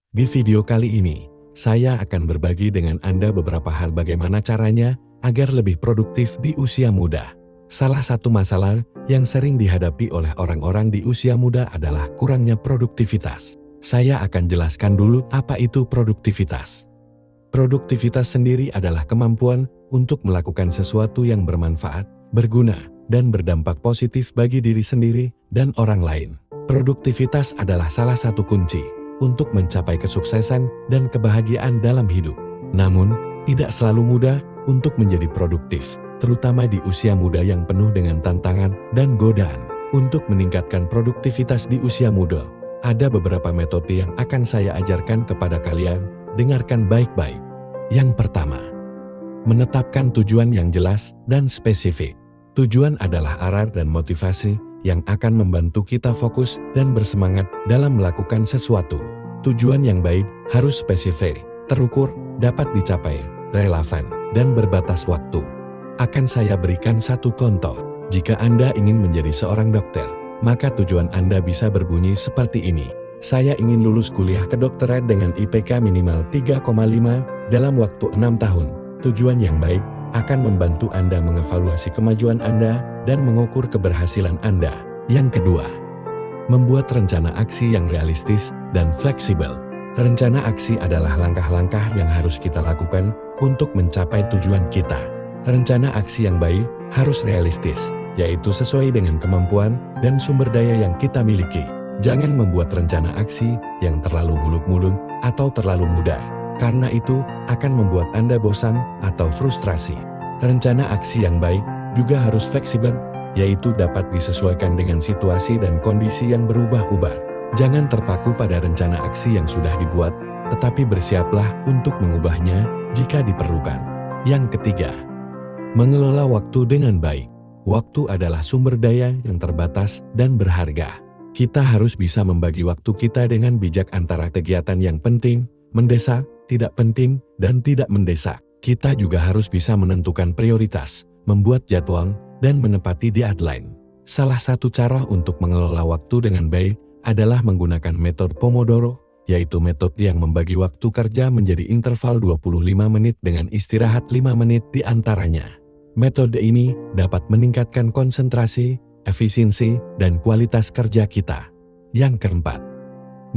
Di video kali ini, saya akan berbagi dengan Anda beberapa hal bagaimana caranya agar lebih produktif di usia muda. Salah satu masalah yang sering dihadapi oleh orang-orang di usia muda adalah kurangnya produktivitas. Saya akan jelaskan dulu apa itu produktivitas. Produktivitas sendiri adalah kemampuan untuk melakukan sesuatu yang bermanfaat, berguna, dan berdampak positif bagi diri sendiri dan orang lain. Produktivitas adalah salah satu kunci untuk mencapai kesuksesan dan kebahagiaan dalam hidup. Namun, tidak selalu mudah untuk menjadi produktif, terutama di usia muda yang penuh dengan tantangan dan godaan. Untuk meningkatkan produktivitas di usia muda, ada beberapa metode yang akan saya ajarkan kepada kalian. Dengarkan baik-baik. Yang pertama, menetapkan tujuan yang jelas dan spesifik. Tujuan adalah arah dan motivasi yang akan membantu kita fokus dan bersemangat dalam melakukan sesuatu. Tujuan yang baik harus spesifik, terukur, dapat dicapai, relevan, dan berbatas waktu. Akan saya berikan satu contoh. Jika Anda ingin menjadi seorang dokter, maka tujuan Anda bisa berbunyi seperti ini. Saya ingin lulus kuliah kedokteran dengan IPK minimal 3,5 dalam waktu 6 tahun. Tujuan yang baik akan membantu Anda mengevaluasi kemajuan Anda dan mengukur keberhasilan Anda. Yang kedua, membuat rencana aksi yang realistis dan fleksibel. Rencana aksi adalah langkah-langkah yang harus kita lakukan untuk mencapai tujuan kita. Rencana aksi yang baik harus realistis, yaitu sesuai dengan kemampuan dan sumber daya yang kita miliki. Jangan membuat rencana aksi yang terlalu muluk-muluk atau terlalu mudah, karena itu akan membuat Anda bosan atau frustrasi. Rencana aksi yang baik juga harus fleksibel, yaitu dapat disesuaikan dengan situasi dan kondisi yang berubah-ubah. Jangan terpaku pada rencana aksi yang sudah dibuat, tetapi bersiaplah untuk mengubahnya jika diperlukan. Yang ketiga, mengelola waktu dengan baik. Waktu adalah sumber daya yang terbatas dan berharga. Kita harus bisa membagi waktu kita dengan bijak antara kegiatan yang penting, mendesak, tidak penting, dan tidak mendesak. Kita juga harus bisa menentukan prioritas, membuat jadwal, dan menepati deadline. Salah satu cara untuk mengelola waktu dengan baik adalah menggunakan metode Pomodoro, yaitu metode yang membagi waktu kerja menjadi interval 25 menit dengan istirahat 5 menit di antaranya. Metode ini dapat meningkatkan konsentrasi, efisiensi, dan kualitas kerja kita. Yang keempat,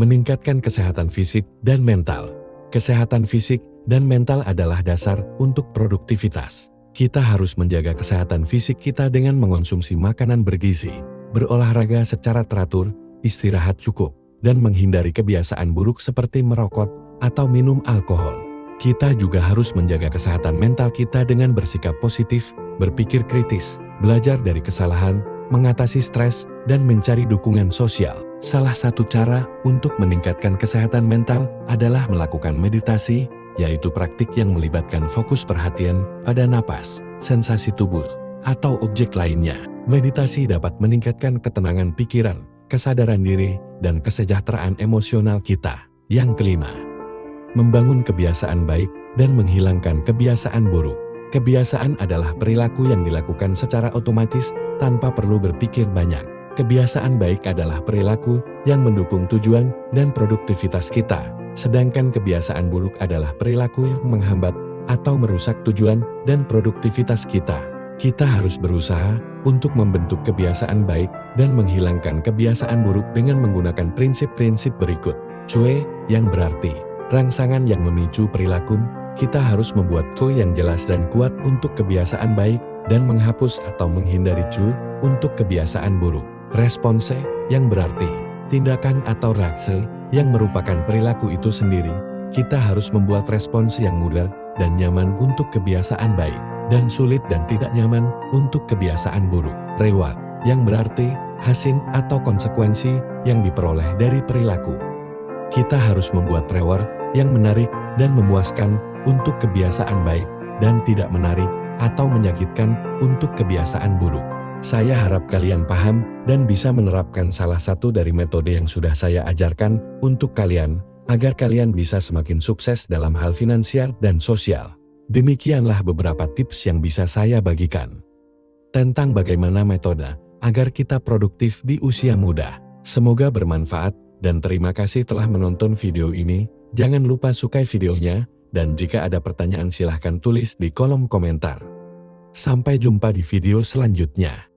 meningkatkan kesehatan fisik dan mental. Kesehatan fisik dan mental adalah dasar untuk produktivitas. Kita harus menjaga kesehatan fisik kita dengan mengonsumsi makanan bergizi, berolahraga secara teratur, istirahat cukup, dan menghindari kebiasaan buruk seperti merokok atau minum alkohol. Kita juga harus menjaga kesehatan mental kita dengan bersikap positif, berpikir kritis, belajar dari kesalahan, mengatasi stres, dan mencari dukungan sosial. Salah satu cara untuk meningkatkan kesehatan mental adalah melakukan meditasi, yaitu praktik yang melibatkan fokus perhatian pada napas, sensasi tubuh, atau objek lainnya. Meditasi dapat meningkatkan ketenangan pikiran, kesadaran diri, dan kesejahteraan emosional kita. Yang kelima, membangun kebiasaan baik dan menghilangkan kebiasaan buruk. Kebiasaan adalah perilaku yang dilakukan secara otomatis tanpa perlu berpikir banyak. Kebiasaan baik adalah perilaku yang mendukung tujuan dan produktivitas kita, sedangkan kebiasaan buruk adalah perilaku yang menghambat atau merusak tujuan dan produktivitas kita. Kita harus berusaha untuk membentuk kebiasaan baik dan menghilangkan kebiasaan buruk dengan menggunakan prinsip-prinsip berikut. CUE, yang berarti rangsangan yang memicu perilaku. Kita harus membuat CUE yang jelas dan kuat untuk kebiasaan baik dan menghapus atau menghindari CUE untuk kebiasaan buruk. Response, yang berarti tindakan atau reaksi yang merupakan perilaku itu sendiri. Kita harus membuat respons yang mudah dan nyaman untuk kebiasaan baik, dan sulit dan tidak nyaman untuk kebiasaan buruk. Reward, yang berarti hasil atau konsekuensi yang diperoleh dari perilaku. Kita harus membuat reward yang menarik dan memuaskan untuk kebiasaan baik, dan tidak menarik atau menyakitkan untuk kebiasaan buruk. Saya harap kalian paham dan bisa menerapkan salah satu dari metode yang sudah saya ajarkan untuk kalian, agar kalian bisa semakin sukses dalam hal finansial dan sosial. Demikianlah beberapa tips yang bisa saya bagikan tentang bagaimana metode agar kita produktif di usia muda. Semoga bermanfaat, dan terima kasih telah menonton video ini. Jangan lupa sukai videonya, dan jika ada pertanyaan silahkan tulis di kolom komentar. Sampai jumpa di video selanjutnya.